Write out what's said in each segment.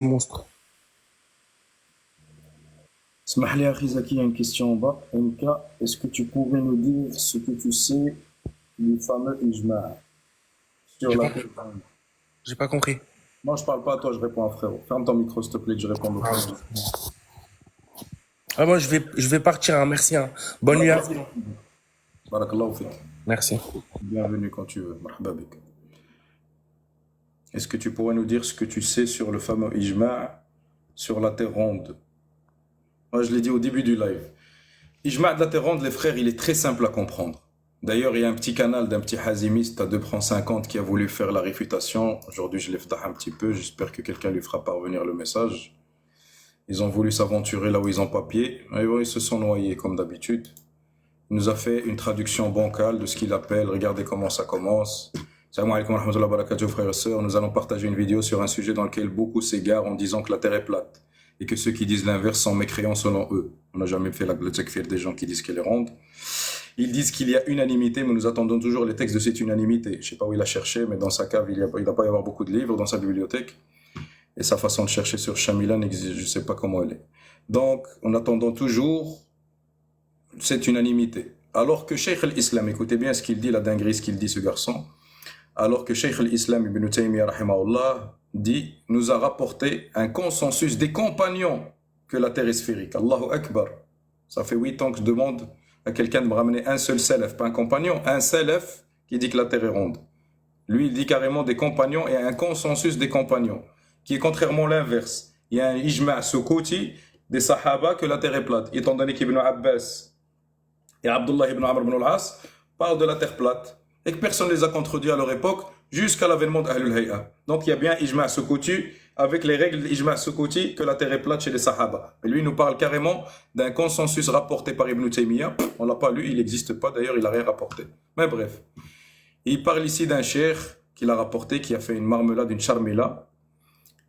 Monstre. Smahli Akhizaki, il y a une question en bas. MK, est-ce que tu pourrais nous dire ce que tu sais du fameux Ijma' sur J'ai la pas, terre? j'ai pas compris. Moi, je parle pas à toi, je réponds à frérot. Ferme ton micro, s'il te plaît, que je réponds au frérot. Ah, moi, je vais partir, hein. Merci, hein. Bonne nuit à vous. Barakallahu fik. Barakallahu fik. Merci. Bienvenue quand tu veux. Marhaba bik. Est-ce que tu pourrais nous dire ce que tu sais sur le fameux Ijma' sur la terre ronde? Moi, je l'ai dit au début du live. Ijma' de la terre ronde, les frères, il est très simple à comprendre. D'ailleurs, il y a un petit canal d'un petit hazimiste à 2,50 qui a voulu faire la réfutation. Aujourd'hui, je l'ai fait un petit peu. J'espère que quelqu'un lui fera parvenir le message. Ils ont voulu s'aventurer là où ils ont papier. Et ouais, ils se sont noyés comme d'habitude. Il nous a fait une traduction bancale de ce qu'il appelle. Regardez comment ça commence. Salam alaikum wa rahmatullahi wa barakatuh, frères et sœurs. Nous allons partager une vidéo sur un sujet dans lequel beaucoup s'égarent en disant que la terre est plate. Et que ceux qui disent l'inverse sont mécréants selon eux. On n'a jamais fait le takfir des gens qui disent qu'elle est ronde. Ils disent qu'il y a unanimité, mais nous attendons toujours les textes de cette unanimité. Je ne sais pas où il a cherché, mais dans sa cave, il ne doit pas y avoir beaucoup de livres dans sa bibliothèque. Et sa façon de chercher sur Shamila, je ne sais pas comment elle est. Donc, en attendant toujours cette unanimité. Alors que Cheikh al-Islam, écoutez bien ce qu'il dit, la dinguerie, ce qu'il dit ce garçon. Alors que Cheikh al-Islam ibn Taymiyyah, rahimahullah, dit, nous a rapporté un consensus des compagnons que la terre est sphérique. Allahu Akbar. Ça fait 8 ans que je demande à quelqu'un de me ramener un seul salaf, pas un compagnon, un salaf qui dit que la terre est ronde. Lui, il dit carrément des compagnons et un consensus des compagnons, qui est contrairement l'inverse. Il y a un ijma' sukouti des sahaba que la terre est plate, étant donné qu'Ibn Abbas et Abdullah ibn Amr ibn al-As parlent de la terre plate et que personne ne les a contredits à leur époque jusqu'à l'avènement d'Ahlul Hay'a. Donc il y a bien ijma' sukouti avec les règles d'ijma' sukouti que la terre est plate chez les sahaba. Et lui, il nous parle carrément d'un consensus rapporté par Ibn Taymiyyah. On l'a pas lu, il n'existe pas, d'ailleurs, il n'a rien rapporté. Mais bref. Il parle ici d'un cheikh qu'il a rapporté, qui a fait une marmelade, une charmila,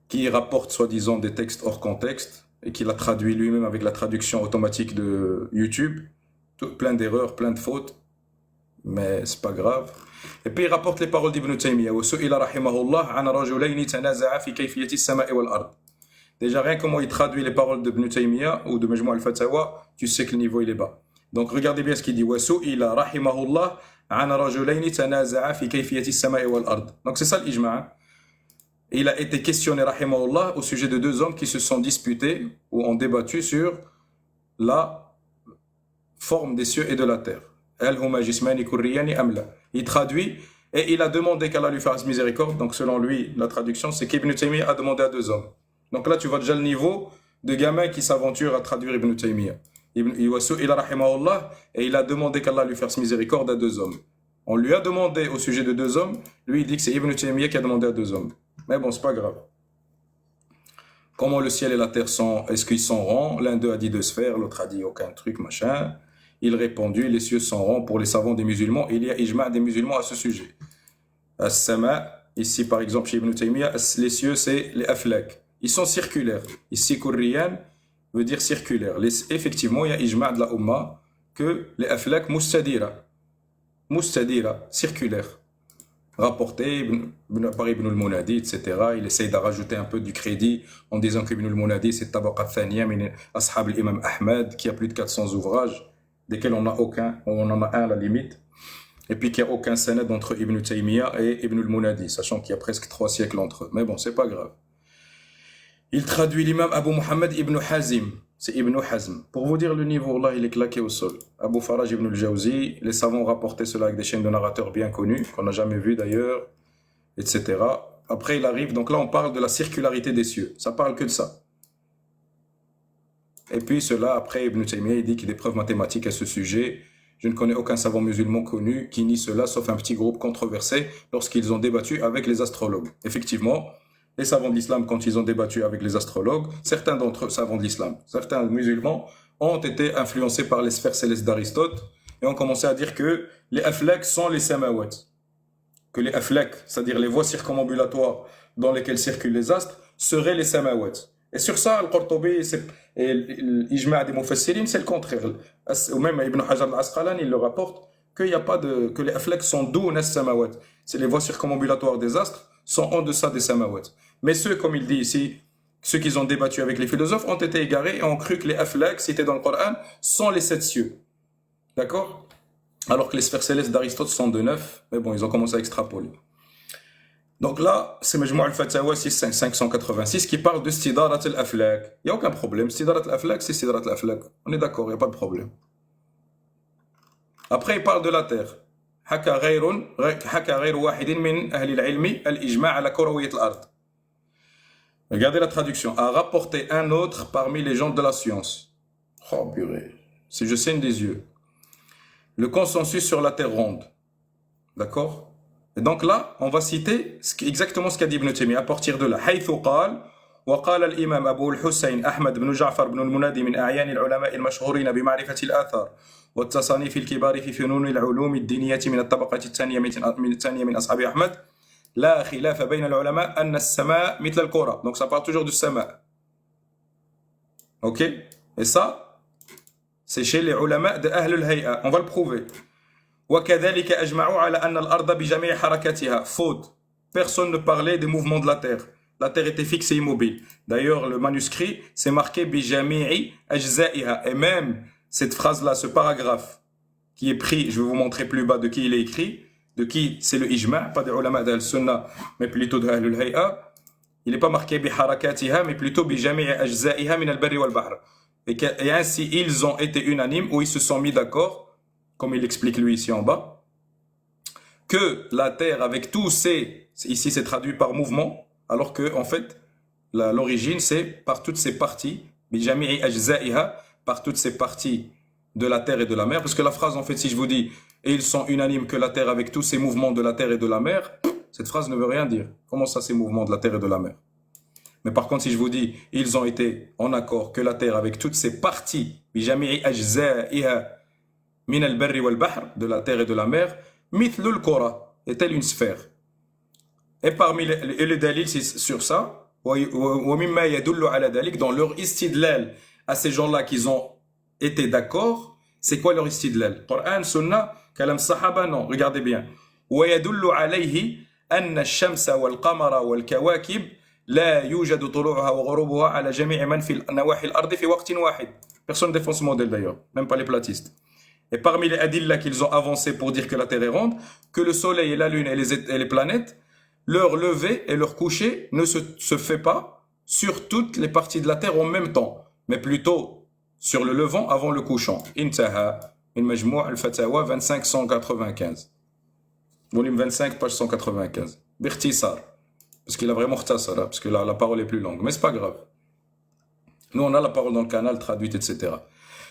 qui rapporte soi-disant des textes hors contexte et qu'il a traduit lui-même avec la traduction automatique de YouTube. Plein d'erreurs, plein de fautes, mais c'est pas grave. Et puis il rapporte les paroles d'Ibn Taymiyyah. وَسُئِلَ رَحِمَهُ اللَّهُ عَنْ رَجُلَيْنِ تَنَازَعَا فِي كَيْفِيَّةِ السَّمَاءِ وَالْأَرْضِ. Déjà rien comment il traduit les paroles d'Ibn Taymiyyah ou de Majmou al-Fatawa, tu sais que le niveau il est bas. Donc regardez bien ce qu'il dit. وَسُئِلَ رَحِمَهُ اللَّهُ عَنْ رَجُلَيْنِ تَنَازَعَا فِي كَيْفِيَّةِ السَّمَاءِ وَالْأَرْضِ. Donc c'est ça l'ijma'. Et il a été questionné, rahimahullah, au sujet de deux hommes qui se sont disputés ou ont débattu sur la forme des cieux et de la terre. Il traduit et il a demandé qu'Allah lui fasse miséricorde. Donc selon lui, la traduction, c'est qu'Ibn Taymiyyah a demandé à deux hommes. Donc là, tu vois déjà le niveau de gamin qui s'aventure à traduire Ibn Taymiyyah. Et il a demandé qu'Allah lui fasse miséricorde à deux hommes. On lui a demandé au sujet de deux hommes, lui il dit que c'est Ibn Taymiyyah qui a demandé à deux hommes. Mais bon, c'est pas grave. Comment le ciel et la terre sont, est-ce qu'ils sont ronds? L'un d'eux a dit deux sphères, l'autre a dit aucun truc, machin. Il répondit, les cieux sont ronds pour les savants des musulmans. Il y a ijma' des musulmans à ce sujet. As-sama, ici par exemple chez Ibn Taymiyyah, les cieux c'est les aflak. Ils sont circulaires. Ici, Kourian veut dire circulaire. Effectivement, il y a ijma' de la Ummah que les aflak mustadira. Mustadira, circulaire. Rapporté par Ibn al-Munadi, etc. Il essaye de rajouter un peu du crédit en disant qu'Ibn al-Munadi c'est Tabaqat Thaniya, min Ashab l'imam Ahmed, qui a plus de 400 ouvrages, desquels on en a un à la limite, et puis qu'il n'y a aucun sanad entre Ibn Taymiyyah et Ibn al-Munadi, sachant qu'il y a presque 3 siècles entre eux. Mais bon, c'est pas grave. Il traduit l'imam Abu Muhammad ibn Hazim. C'est Ibn Hazm. Pour vous dire le niveau, là, il est claqué au sol. Abu Faraj ibn al-Jawzi, les savants ont rapporté cela avec des chaînes de narrateurs bien connus, qu'on n'a jamais vu d'ailleurs, etc. Après, il arrive, donc là, on parle de la circularité des cieux. Ça parle que de ça. Et puis, cela, après, Ibn Taymiyyah, il dit qu'il y a des preuves mathématiques à ce sujet. Je ne connais aucun savant musulman connu qui nie cela, sauf un petit groupe controversé lorsqu'ils ont débattu avec les astrologues. Effectivement, les savants de l'islam, quand ils ont débattu avec les astrologues, certains d'entre eux, savants de l'islam, certains musulmans, ont été influencés par les sphères célestes d'Aristote et ont commencé à dire que les aflaks sont les samawat. Que les aflaks, c'est-à-dire les voies circumambulatoires dans lesquelles circulent les astres, seraient les samawat. Et sur ça, Al-Qurtubi et l'Ijma' des Mufassirin, c'est le contraire. Ou même Ibn Hajar al-Asqalani, il le rapporte, qu'il n'y a pas de, que les aflaks sont doun as-samawat. C'est les voies circumambulatoires des astres sont en deçà des samawat. Mais ceux, comme il dit ici, ceux qui ont débattu avec les philosophes ont été égarés et ont cru que les aflak cités dans le Coran sont les 7 cieux. D'accord? Alors que les sphères célestes d'Aristote sont de 9, mais bon, ils ont commencé à extrapoler. Donc là, c'est Majmou' al-Fatawa 586 qui parle de Stidarat al-Aflak. Il n'y a aucun problème. Stidarat al-Aflak, c'est Stidarat al-Aflak. On est d'accord, il n'y a pas de problème. Après, il parle de la Terre. حكى غير واحد من أهل العلم الإجماع على كروية الأرض. Regardez la traduction. A rapporté un autre parmi les gens de la science. Oh purée, si je saigne des yeux. Le consensus sur la Terre ronde. D'accord? Et donc là, on va citer exactement ce qu'a dit Ibn Taymiyyah à partir de là. حيث قال وقال الإمام أبو الحسين أحمد بن جعفر بن المنادي من أعيان العلماء المشهورين بمعرفة الآثار والتصانيف الكبار في فنون العلوم الدينية من الطبقة الثانية من أصحاب أحمد لا خلاف بين العلماء أن السماء مثل الكرة. Donc ça parle toujours du sama. Ok? Et ça, c'est chez les ulama de Ahl al-Hay'a. On va le prouver. وكذلك أجمعوا على أن الأرض بجميع حركاتها. Faute. Personne ne parlait des mouvements de la terre. La terre était fixe et immobile. D'ailleurs, le manuscrit, c'est marqué بجميع أجزائها. Et même cette phrase-là, ce paragraphe qui est pris, je vais vous montrer plus bas de qui il est écrit, de qui c'est le ijma', pas des ulama d'al-sunnah, mais plutôt de Ahl al-Hay'a. Il n'est pas marqué biharakatiha, mais plutôt bijami'i ajza'iha min al-barri wal-bahr. Et ainsi, ils ont été unanimes, ou ils se sont mis d'accord, comme il explique lui ici en bas, que la terre avec tous ces, ici c'est traduit par mouvement, alors que en fait, l'origine c'est par toutes ces parties, bijami'i ajza'iha, par toutes ces parties de la terre et de la mer, parce que la phrase en fait, si je vous dis et ils sont unanimes que la terre avec tous ces mouvements de la terre et de la mer, cette phrase ne veut rien dire. Comment ça, ces mouvements de la terre et de la mer? Mais par contre, si je vous dis ils ont été en accord que la terre avec toutes ses parties, bijami'i ajza'iha min al-barri wal-bahr, de la terre et de la mer, mithlul kora, est-elle une sphère? Et parmi les dalils sur ça, wa mimma yadullu ala dalik, dans leur istidlal à ces gens-là qui ont été d'accord, c'est quoi leur istidlal? Coran, Sunnah, Kalam Sahaba, non, regardez bien. ويدل عليه أن الشمس والقمر والكواكب لا يوجد طلوعها وغروبها على جميع من في نواحي الأرض في وقت واحد. Personne ne défend ce modèle d'ailleurs, même pas les platistes. Et parmi les adillas qu'ils ont avancés pour dire que la Terre est ronde, que le Soleil et la Lune et les planètes, leur lever et leur coucher ne se fait pas sur toutes les parties de la Terre en même temps, mais plutôt sur le levant avant le couchant. Intaha, min Majmou' al-Fatawa 2595. Volume 25, page 195. Birtisar. Parce qu'il a vraiment khtasar, parce que la parole est plus longue. Mais c'est pas grave. Nous, on a la parole dans le canal, traduite, etc.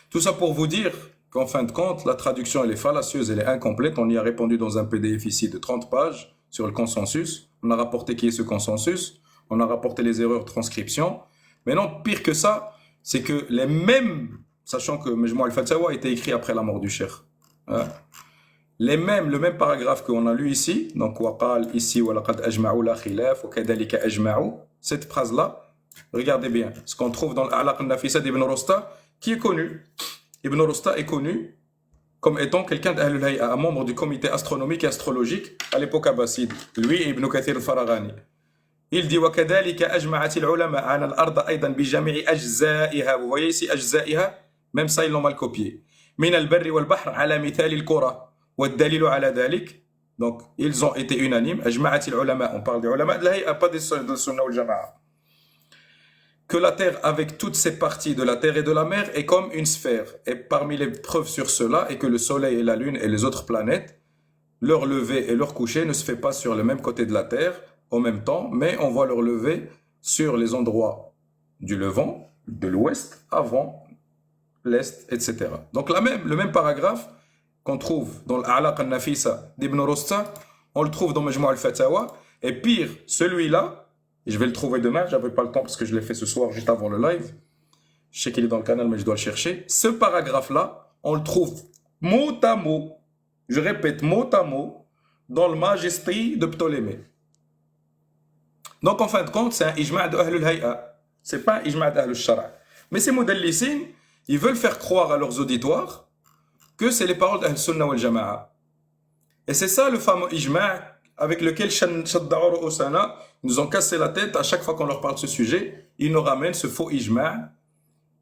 Tout ça pour vous dire qu'en fin de compte, la traduction, elle est fallacieuse, elle est incomplète. On y a répondu dans un PDF ici de 30 pages sur le consensus. On a rapporté qui est ce consensus. On a rapporté les erreurs de transcription. Mais non, pire que ça, c'est que les mêmes, sachant que Majmou' al-Fatawa a été écrit après la mort du cheikh. Hein? Le même paragraphe qu'on a lu ici, donc waqal ici, walaqad ajma'u la khilaf, wa kadhalika ajma'u, cette phrase-là, regardez bien, ce qu'on trouve dans l'A'laq al-Nafisa d'Ibn Rusta, qui est connu. Ibn Rusta est connu comme étant quelqu'un d'Ahl al-Hay'a, un membre du comité astronomique et astrologique à l'époque abbasside. Lui et Ibn Kathir al-Faraghani. Il dit wa kadhalika ajma'at al-ulama 'ala al-ard aydan bi jami'i ajza'iha. Vous voyez ici ajza'iha, même ça ils l'ont mal copié. Min al-barri wal-bahr 'ala mithal al-qura. والدليل على ذلك, donc ils ont été unanimes, أجمعت العلماء, on parle des ulama de l'Hay'a, pas des Sunnah wal Jama'a, que la terre avec toutes ses parties de la terre et de la mer est comme une sphère. Et parmi les preuves sur cela est que le soleil et la lune et les autres planètes, leur lever et leur coucher ne se fait pas sur le même côté de la terre en même temps, mais on voit leur lever sur les endroits du levant, de l'ouest, avant l'est, etc. Donc le même paragraphe qu'on trouve dans l'A'laq al-Nafisa d'Ibn Rusta, on le trouve dans Majmou' al-Fatawa, et pire, celui-là, et je vais le trouver demain, j'avais pas le temps parce que je l'ai fait ce soir juste avant le live, je sais qu'il est dans le canal mais je dois le chercher, ce paragraphe-là, on le trouve mot à mot, je répète mot à mot, dans le Magistri de Ptolémée. Donc en fin de compte, c'est un ijma' de Ahl al-Hay'a, c'est pas un ijma' d'Ahl al-Shara'. Mais ces modèles-lissines, ils veulent faire croire à leurs auditoires que c'est les paroles d'Ahl Sunnah wal Jama'a. Et c'est ça le fameux ijma' avec lequel Shadda'u Osana nous ont cassé la tête à chaque fois qu'on leur parle de ce sujet. Ils nous ramènent ce faux ijma'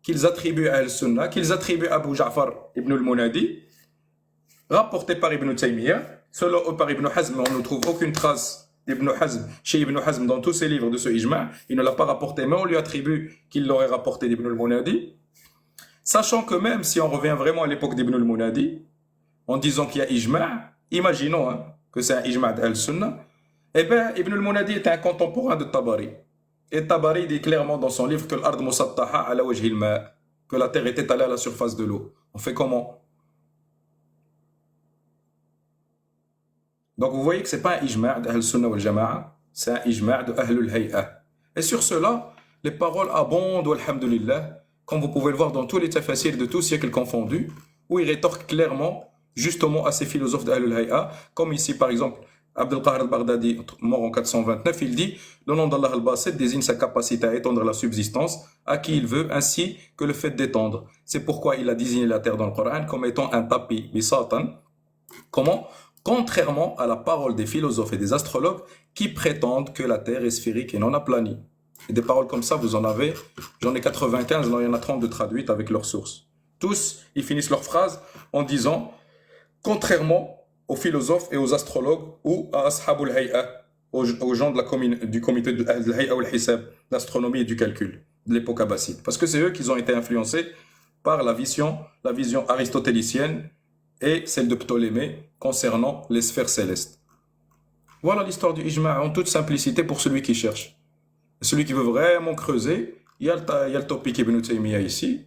qu'ils attribuent à Al-Sunnah, qu'ils attribuent à Abu Ja'far ibn al-Munadi, rapporté par Ibn Taymiyyah. Selon par Ibn Hazm, on ne trouve aucune trace d'Ibn Hazm, chez Ibn Hazm dans tous ses livres de ce ijma'. Il ne l'a pas rapporté, mais on lui attribue qu'il l'aurait rapporté d'Ibn al-Munadi. Sachant que même si on revient vraiment à l'époque d'Ibn al-Munadi, en disant qu'il y a ijma', imaginons que c'est un ijma' d'Al-Sunnah, eh bien, Ibn al-Munadi était un contemporain de Tabari. Et Tabari dit clairement dans son livre que l'ard musattaha ala wajhil ma', que la terre était allée à la surface de l'eau. On fait comment? Donc vous voyez que ce n'est pas un ijma' d'Ahl-Sunnah wal Jama'a, c'est un ijma' de Ahlul Hay'a. Et sur cela, les paroles abondent, walhamdulillah, comme vous pouvez le voir dans tous les tafasirs de tous siècles confondus, où ils rétorquent clairement, justement, à ces philosophes d'Ahlul Hay'a, comme ici par exemple, Abdul Qahir al-Baghdadi, mort en 429, il dit « Le nom d'Allah al-Basit désigne sa capacité à étendre la subsistance à qui il veut, ainsi que le fait d'étendre. C'est pourquoi il a désigné la terre dans le Coran comme étant un tapis, bisatan. » Comment? Contrairement à la parole des philosophes et des astrologues qui prétendent que la terre est sphérique et non aplanie. Et des paroles comme ça, vous en avez, j'en ai 95, là il y en a 30 de traduites avec leurs sources. Tous, ils finissent leur phrase en disant « Contrairement aux philosophes et aux astrologues ou à Ashabul Hay'a, aux gens du comité de Hay'a ou al-Hisab, l'astronomie et du calcul, de l'époque abbasside. Parce que c'est eux qui ont été influencés par la vision aristotélicienne et celle de Ptolémée concernant les sphères célestes. Voilà l'histoire du ijma' en toute simplicité pour celui qui cherche. Celui qui veut vraiment creuser, il y a le topic Ibn Taymiyyah ici.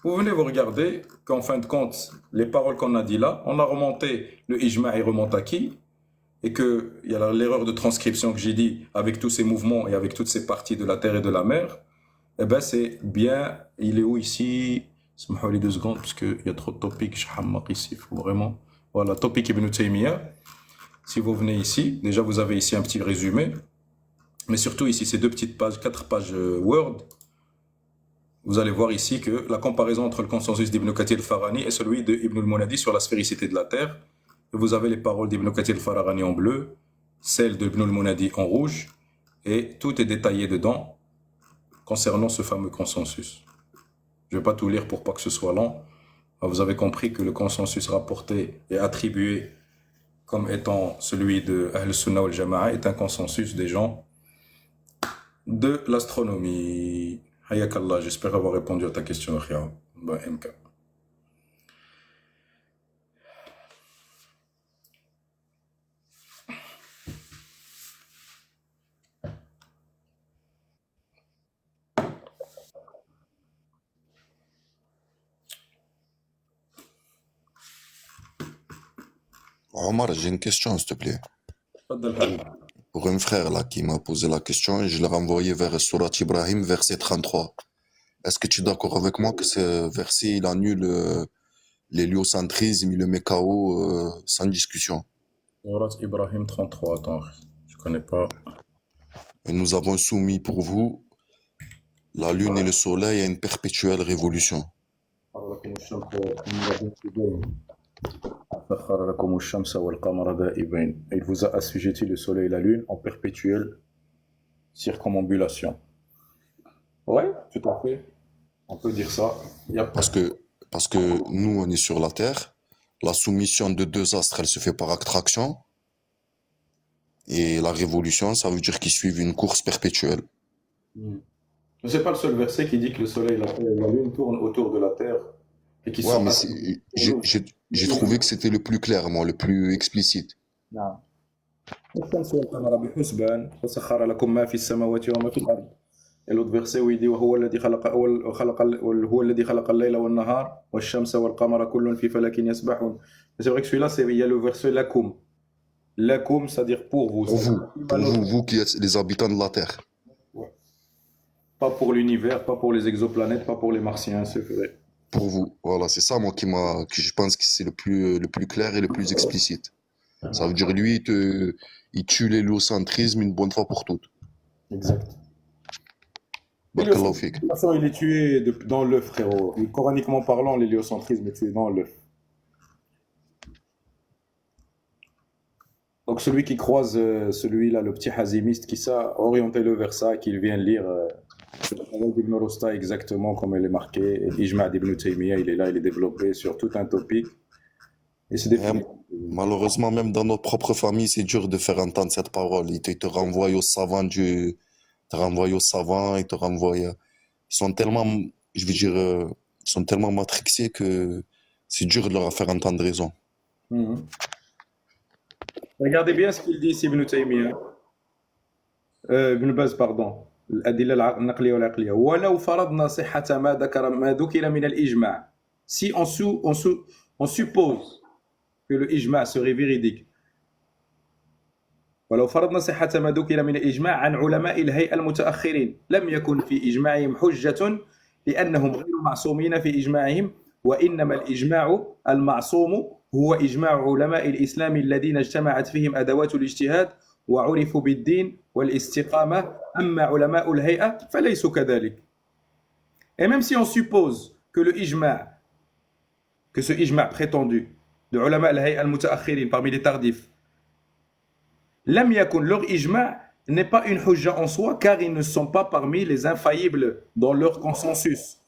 Vous venez vous regarder qu'en fin de compte, les paroles qu'on a dit là, on a remonté, le ijma' il remonte à qui? Et qu'il y a l'erreur de transcription que j'ai dit avec tous ces mouvements et avec toutes ces parties de la terre et de la mer. Eh bien, c'est bien, il est où ici? Smahou les 2 secondes, parce qu'il y a trop de topics, je hammaq ici, il faut vraiment. Voilà, topic Ibn Taymiyyah. Si vous venez ici, déjà vous avez ici un petit résumé, mais surtout ici, ces 2 petites pages, 4 pages Word. Vous allez voir ici que la comparaison entre le consensus d'Ibn Kathir al-Farani et celui d'Ibn al-Munadi sur la sphéricité de la Terre. Vous avez les paroles d'Ibn Kathir al-Farani en bleu, celles d'Ibn al-Munadi en rouge, et tout est détaillé dedans concernant ce fameux consensus. Je ne vais pas tout lire pour pas que ce soit long. Vous avez compris que le consensus rapporté et attribué comme étant celui de Ahl-Sunnah wal Jama'a est un consensus des gens de l'astronomie. Hayakallah, j'espère avoir répondu à ta question, Akhia. MK. Omar, j'ai une question, s'il te plaît. Faddal Habib. Pour un frère là qui m'a posé la question, et je l'ai renvoyé vers Surat Ibrahim, verset 33. Est-ce que tu es d'accord avec moi que ce verset, il annule l'héliocentrisme, il le met KO sans discussion? Surat Ibrahim 33, attends, je connais pas. Et nous avons soumis pour vous la lune et le soleil à une perpétuelle révolution. Il vous a assujetti le soleil et la lune en perpétuelle circumambulation. Ouais, tout à fait. On peut dire ça. Parce que nous, on est sur la Terre. La soumission de 2 astres, elle se fait par attraction. Et la révolution, ça veut dire qu'ils suivent une course perpétuelle. Mais c'est pas le seul verset qui dit que le soleil et la lune tournent autour de la Terre. Et qui Ouais, mais j'ai trouvé que c'était le plus clair, moi, le plus explicite. Non. Et l'autre verset où il dit وهو الذي خلق الليل والنهار والشمس والقمر كل في فلك يسبحون. C'est vrai que celui-là, il y a le verset lakum. Lakum, c'est-à-dire pour vous. Vous qui êtes les habitants de la Terre. Ouais. Pas pour l'univers, pas pour les exoplanètes, pas pour les martiens, c'est vrai. Pour vous, voilà, c'est ça moi que je pense que c'est le plus clair et le plus explicite. Ça veut dire lui, il tue l'héliocentrisme une bonne fois pour toutes. Exact. Barakallahu fik. De toute façon, il est tué dans l'œuf, frérot. Coraniquement parlant, l'héliocentrisme est tué dans l'œuf. Donc Donc celui qui croise celui-là, le petit hazimiste, qui ça, orientez-le vers ça, qu'il vienne lire le travail d'Ibn Rusta exactement comme elle est marquée. Et Ijma' d'Ibn Taymiyyah, il est là, il est développé sur tout un topic. Et c'est Et, défini. malheureusement, même dans notre propre famille, c'est dur de faire entendre cette parole. Ils te renvoient aux savants te renvoient aux savants, ils te renvoient. Ils sont tellement, je veux dire, ils sont tellement matrixés que c'est dur de leur faire entendre raison. Mhm. Regardez bien ce qu'il dit ici, Ibn Taymiyyah. ابن باز باردون الأدلة النقلية والعقلية ولو فرضنا صحة ما ذكر من الإجماع si on suppose que le ijma' serait véridique ولو فرضنا صحة ما ذكر من الإجماع عن علماء الهيئة المتأخرين لم يكن في إجماعهم حجة لأنهم غير معصومين في إجماعهم وإنما الإجماع المعصوم هو إجماع علماء الإسلام الذين اجتمعت فيهم أدوات الاجتهاد وعرفوا بالدين والاستقامة أما علماء الهيئة فليسوا كذلك. Et même si on suppose que le ijma', que ce ijma' prétendu de ulama al-hay'a al-mutaakhirin parmi les tardifs, lam yakun, leur ijma' n'est pas une hujja en soi car ils ne sont pas parmi les infaillibles dans leur consensus.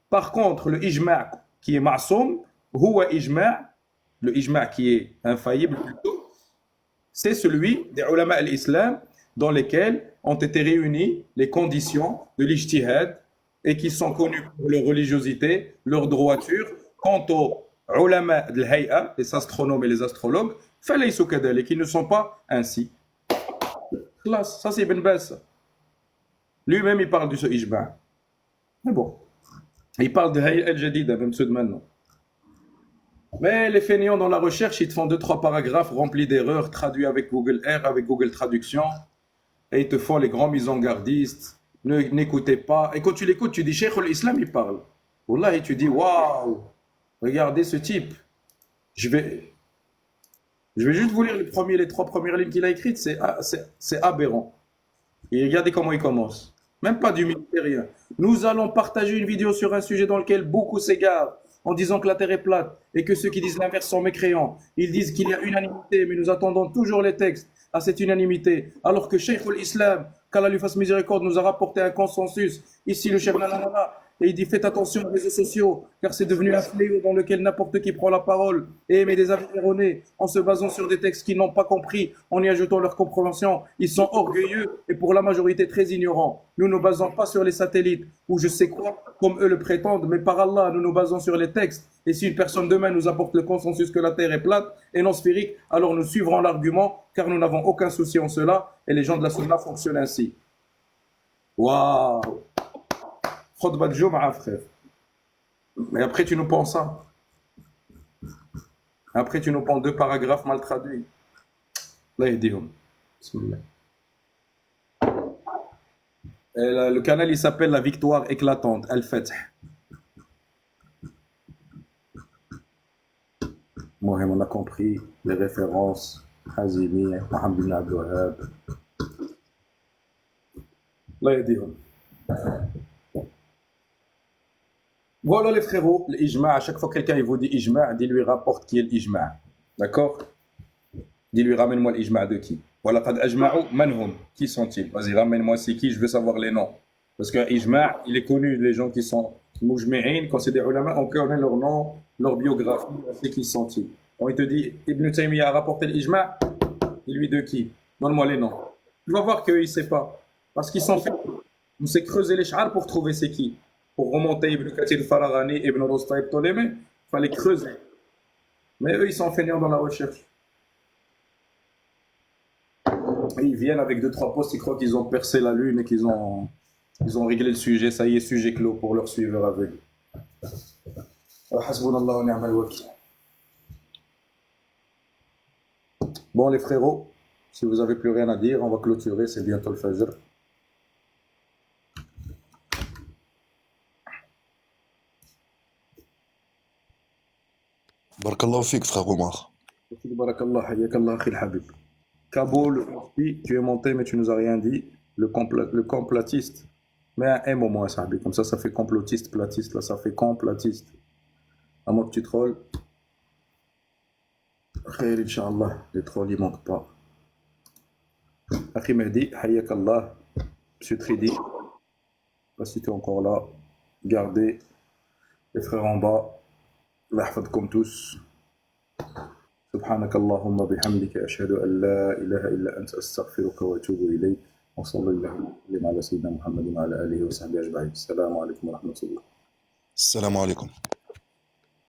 Par contre, le ijma' qui est ma'soum, huwa ijma', le ijma' qui est infaillible plutôt, c'est celui des ulama al-islam dans lesquels ont été réunies les conditions de l'ijtihad et qui sont connus pour leur religiosité, leur droiture. Quant aux ulama de l'hay'a, les astronomes et les astrologues, falaysu kadalik, qui ne sont pas ainsi. Classe, ça c'est Ibn Baz. Lui-même il parle de ce ijma'. Mais bon, il parle de hay'a al-jadida, même ceux de maintenant. Mais les fainéants dans la recherche, ils te font 2-3 paragraphes remplis d'erreurs, traduits avec Google Air, avec Google Traduction, et ils te font les grands misant-gardistes. N'écoutez pas. Et quand tu l'écoutes, tu dis, Cheikh al-Islam, il parle. Wallah, et tu dis, waouh, regardez ce type. Je vais juste vous lire les 3 premières lignes qu'il a écrites, c'est aberrant. Et regardez comment il commence. Même pas d'humilité, rien. Nous allons partager une vidéo sur un sujet dans lequel beaucoup s'égarent en disant que la Terre est plate et que ceux qui disent l'inverse sont mécréants. Ils disent qu'il y a unanimité, mais nous attendons toujours les textes à cette unanimité. Alors que Cheikh al-Islam, qu'Allah lui fasse miséricorde, nous a rapporté un consensus. Ici, le chef nanana, et il dit faites attention aux réseaux sociaux, car c'est devenu un fléau dans lequel n'importe qui prend la parole et émet des avis erronés en se basant sur des textes qu'ils n'ont pas compris, en y ajoutant leur compréhension. Ils sont orgueilleux et pour la majorité très ignorants. Nous ne nous basons pas sur les satellites ou je sais quoi, comme eux le prétendent, mais par Allah, nous nous basons sur les textes. Et si une personne demain nous apporte le consensus que la Terre est plate et non sphérique, alors nous suivrons l'argument, car nous n'avons aucun souci en cela, et les gens de la Sunna fonctionnent ainsi. Waouh! Khutbah de Jum'a, frère. Mais après, tu nous penses ça. Après, tu nous penses 2 paragraphes mal traduits. Là, il dit, Bismillah. Le canal, il s'appelle La Victoire éclatante, Al-Fath. Mohamed, on a compris les références. Hazimi, Mohamed ibn Abdul Wahhab. Là, il dit, voilà les frérots, l'ijma', à chaque fois que quelqu'un il vous dit ijma', dis-lui rapporte qui est l'ijma'. D'accord? Dis-lui ramène-moi l'ijma' de qui? Voilà, qad ajma'u manhum. Qui sont-ils? Vas-y, ramène-moi c'est qui, je veux savoir les noms. Parce qu'un ijma', il est connu, les gens qui sont mujmi'in, quand c'est des ulama, on connaît leur nom, leur biographie, on sait qui sont-ils. Quand il te dit Ibn Taymiyyah a rapporté l'ijma', dis-lui de qui? Donne-moi les noms. Tu vas voir qu'il ne sait pas. Parce qu'ils sont fait. On s'est creusé les chars pour trouver c'est qui. Pour remonter Ibn Kathir al-Faragani, Ibn Rusta et Ptolémée, il fallait creuser. Mais eux, ils sont fainéants dans la recherche. Et ils viennent avec 2-3 postes, ils croient qu'ils ont percé la lune et qu'ils ont réglé le sujet. Ça y est, sujet clos pour leurs suiveurs aveugles. Hasbunallah wa ni'mal wakil. Bon, les frérots, si vous n'avez plus rien à dire, on va clôturer, c'est bientôt le Fajr. Barakallahu fik, frère Omar. Barakallah, hayyakallah, khil habib. Kaboul, tu es monté mais tu nous as rien dit. Le complotiste. Mais un M au moins, ça, comme ça fait complotiste, platiste, là ça fait complotiste. À moins que tu trolls. Khair, Inch'Allah, les trolls ils manquent pas. Akhi Mehdi, Hayyak Allah. Monsieur Tridi, je sais pas si tu es encore là. Gardez les frères en bas. Allah yahfadkoum tous. سبحانك اللهم بحمدك أشهد أن لا إله إلا أنت أستغفرك وأتوب إليك وصلى الله وسلم على سيدنا محمد وعلى آله وصحبه أجمعين السلام عليكم ورحمة الله السلام عليكم.